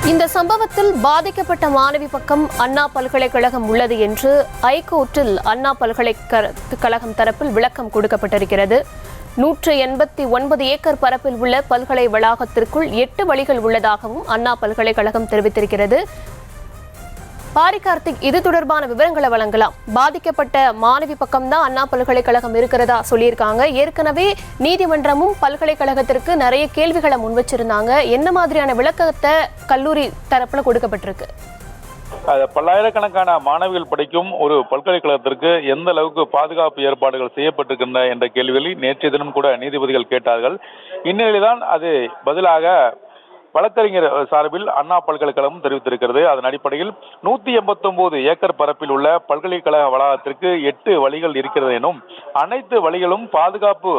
இந்த சம்பவத்தில் பாதிக்கப்பட்ட மாணவி பக்கம் அண்ணா பல்கலைக்கழகம் உள்ளது என்று ஐகோர்ட்டில் அண்ணா பல்கலைக்கழகம் தரப்பில் விளக்கம் கொடுக்கப்பட்டிருக்கிறது. 189 ஏக்கர் பரப்பில் உள்ள பல்கலை வளாகத்திற்குள் 8 வழிகள் உள்ளதாகவும் அண்ணா பல்கலைக்கழகம் தெரிவித்திருக்கிறது. பாரி கார்த்திக், இது தொடர்பான விவரங்களை வழங்கலாம். பாதிக்கப்பட்ட மாணவி பக்கம்தான் அண்ணா பல்கலைக்கழகம் இருக்கிறதா சொல்லியிருக்காங்க. ஏற்கனவே நீதிமன்றமும் பல்கலைக்கழகத்திற்கு நிறைய கேள்விகளை முன் வச்சிருந்தாங்க. என்ன மாதிரியான விளக்கத்தை கல்லூரி தரப்புல கொடுக்கப்பட்டிருக்கு? பல்லாயிரக்கணக்கான மாணவிகள் படிக்கும் ஒரு பல்கலைக்கழகத்திற்கு எந்த அளவுக்கு பாதுகாப்பு ஏற்பாடுகள் செய்யப்பட்டிருக்கின்றன என்ற கேள்விகளை நேற்றைய தினம் கூட நீதிபதிகள் கேட்டார்கள். இந்நிலையில்தான் அது பதிலாக வழக்கறிஞர் சார்பில் அண்ணா பல்கலைக்கழகம் தெரிவித்திருக்கிறது. அதன் அடிப்படையில் 189 ஏக்கர் பரப்பில் உள்ள பல்கலைக்கழக வளாகத்திற்கு 8 வழிகள் இருக்கிறது எனும், அனைத்து வழிகளும் பாதுகாப்பு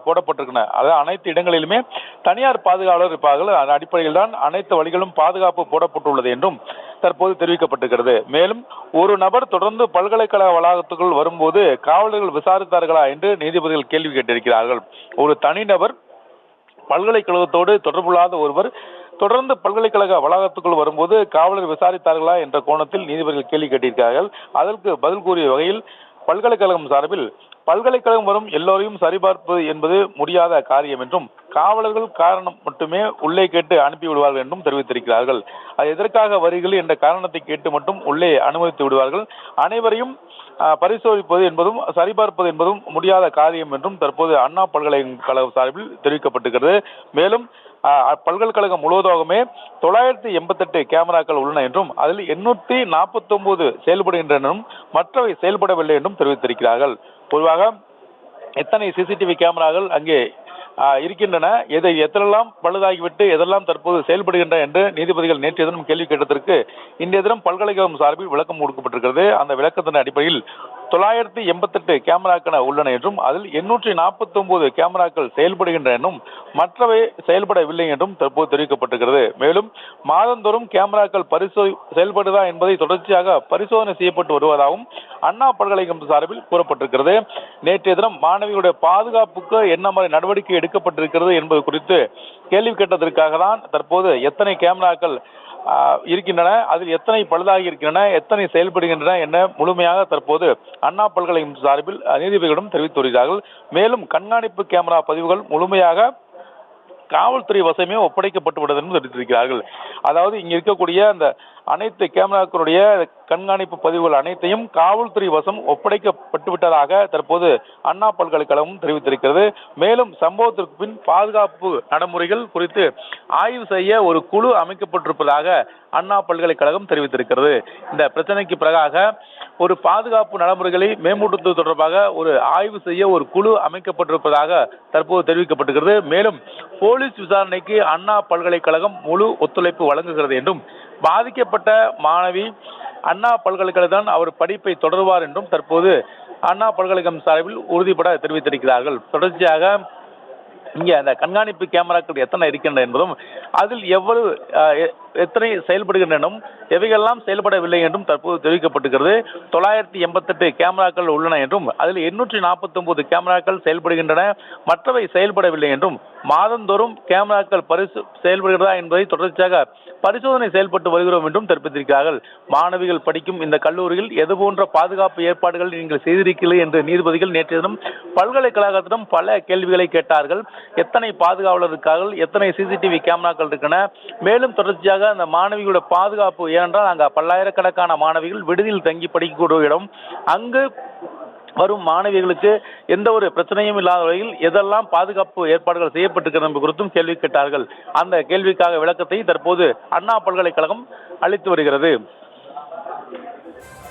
போடப்பட்டிருக்கின்றன. அதாவது அனைத்து இடங்களிலுமே தனியார் பாதுகாவலர் இருப்பார்கள். அதன் அடிப்படையில் தான் அனைத்து வழிகளும் பாதுகாப்பு போடப்பட்டுள்ளது என்றும் தற்போது தெரிவிக்கப்பட்டிருக்கிறது. மேலும் ஒரு நபர் தொடர்ந்து பல்கலைக்கழக வளாகத்துக்குள் வரும்போது காவலர்கள் விசாரித்தார்களா என்று நீதிபதிகள் கேள்வி கேட்டிருக்கிறார்கள். ஒரு தனிநபர் பல்கலைக்கழகத்தோடு தொடர்புள்ளாத ஒருவர் தொடர்ந்து பல்கலைக்கழக வளாகத்துக்குள் வரும்போது காவலர் விசாரித்தார்களா என்ற கோணத்தில் நீதிபதிகள் கேள்வி கேட்டிருக்கிறார்கள். அதற்கு பதில் கூறிய வகையில் பல்கலைக்கழகம் சார்பில் பல்கலைக்கழகம் வரும் எல்லோரையும் சரிபார்ப்பது என்பது முடியாத காரியம் என்றும், காவலர்கள் காரணம் மட்டுமே உள்ளே கேட்டு அனுப்பி விடுவார்கள் என்றும் தெரிவித்திருக்கிறார்கள். அது எதற்காக வருகிறீர்கள் என்ற காரணத்தை கேட்டு மட்டும் உள்ளே அனுமதித்து விடுவார்கள். அனைவரையும் பரிசோதிப்பது என்பதும் சரிபார்ப்பது என்பதும் முடியாத காரியம் என்றும் தற்போது அண்ணா பல்கலைக்கழக சார்பில் தெரிவிக்கப்பட்டிருக்கிறது. மேலும் பல்கலைக்கழகம் முழுவதாகவே 988 கேமராக்கள் உள்ளன என்றும், அதில் 849 செயல்படுகின்றன, மற்றவை செயல்படவில்லை என்றும் தெரிவித்திருக்கிறார்கள். பொதுவாக எத்தனை சிசிடிவி கேமராக்கள் அங்கே இருக்கின்றன, எதெல்லாம் பழுதாகிவிட்டு எதெல்லாம் தற்போது செயல்படுகின்றன என்று நீதிபதிகள் நேற்றைய தினம் கேள்வி கேட்டதற்கு இன்றைய தினம் பல்கலைக்கழகம் சார்பில் விளக்கம் கொடுக்கப்பட்டிருக்கிறது. அந்த விளக்கத்தின் அடிப்படையில் 988 கேமராக்கள் உள்ளன என்றும், அதில் 849 கேமராக்கள் செயல்படுகின்றன என்றும், மற்றவை செயல்படவில்லை என்றும் தற்போது தெரிவிக்கப்பட்டிருக்கிறது. மேலும் மாதந்தோறும் கேமராக்கள் செயல்படுதா என்பதை தொடர்ச்சியாக பரிசோதனை செய்யப்பட்டு வருவதாகவும் அண்ணா பல்கலைக்கழகம் சார்பில் கூறப்பட்டிருக்கிறது. நேற்றைய தினம் மாணவிகளுடைய பாதுகாப்புக்கு என்ன மாதிரி நடவடிக்கை எடுக்கப்பட்டிருக்கிறது என்பது குறித்து கேள்வி கேட்டதற்காக தான் தற்போது எத்தனை கேமராக்கள் இருக்கின்றன, அதில் எத்தனை பழுதாகி இருக்கின்றன, எத்தனை செயல்படுகின்றன என முழுமையாக தற்போது அண்ணா பல்கலைக்கழகம் சார்பில் நீதிபதிகளிடம் தெரிவித்து வருகிறார்கள். மேலும் கண்காணிப்பு கேமரா பதிவுகள் முழுமையாக காவல்துறை வசமே ஒப்படைக்கப்பட்டு விட்டது என்று தெரிவித்திருக்கிறார்கள். அதாவது இங்க இருக்கக்கூடிய அந்த அனைத்து கேமராக்களுடைய கண்காணிப்பு பதிவுகள் அனைத்தையும் காவல்துறை வசம் ஒப்படைக்கப்பட்டு விட்டதாக தற்போது அண்ணா பல்கலைக்கழகம் தெரிவித்திருக்கிறது. மேலும் சம்பவத்திற்கு பின் பாதுகாப்பு நடைமுறைகள் குறித்து ஆய்வு செய்ய ஒரு குழு அமைக்கப்பட்டிருப்பதாக அண்ணா பல்கலைக்கழகம் தெரிவித்திருக்கிறது. இந்த பிரச்சனைக்கு பிறகாக ஒரு பாதுகாப்பு நடைமுறைகளை மேம்படுத்துவது தொடர்பாக ஒரு ஆய்வு செய்ய ஒரு குழு அமைக்கப்பட்டிருப்பதாக தற்போது தெரிவிக்கப்பட்டிருக்கிறது. மேலும் போலீஸ் விசாரணைக்கு அண்ணா பல்கலைக்கழகம் முழு ஒத்துழைப்பு வழங்குகிறது என்றும், பாதிக்கப்பட்ட மாணவி அண்ணா பல்கலைக்கழகம் அவர் படிப்பை தொடர்வார் என்றும் தற்போது அண்ணா பல்கலைக்கழகம் சார்பில் உறுதிபட தெரிவித்திருக்கிறார்கள். தொடர்ச்சியாக இங்கே அந்த கண்காணிப்பு கேமராக்கள் எத்தனை இருக்கின்றன என்பதும், அதில் எத்தனை செயல்படுகின்றனும், எவையெல்லாம் செயல்படவில்லை என்றும் தற்போது தெரிவிக்கப்பட்டிருக்கிறது. 988 கேமராக்கள் உள்ளன என்றும், அதில் 849 கேமராக்கள் செயல்படுகின்றன, மற்றவை செயல்படவில்லை என்றும், மாதந்தோறும் கேமராக்கள் செயல்படுகிறதா என்பதை தொடர்ச்சியாக பரிசோதனை செயல்பட்டு வருகிறோம் என்றும் தெரிவித்திருக்கிறார்கள். மாணவிகள் படிக்கும் இந்த கல்லூரியில் எதுபோன்ற பாதுகாப்பு ஏற்பாடுகள் நீங்கள் செய்திருக்கிறீர்கள் என்று நீதிபதிகள் நேற்றைய தினம் பல்கலைக்கழகத்திடம் பல கேள்விகளை கேட்டார்கள். எத்தனை பாதுகாவலர் இருக்கார்கள், எத்தனை சிசிடிவி கேமராக்கள் இருக்கின்றன, மேலும் தொடர்ச்சியாக அந்த மாணவிகளோட பாதுகாப்பு, ஏனென்றால் அங்க பல்லாயிரக்கணக்கான மாணவிகள் விடுதியில் தங்கி படிக்கக்கூடிய இடம், அங்கு வரும் மாணவிகளுக்கு எந்த ஒரு பிரச்சனையும் இல்லாத வகையில் எதெல்லாம் பாதுகாப்பு ஏற்பாடுகள் செய்யப்பட்டிருக்கிறது என்பது குறித்தும் கேள்வி கேட்டார்கள். அந்த கேள்விக்காக விளக்கத்தை தற்போது அண்ணா பல்கலைக்கழகம் அளித்து வருகிறது.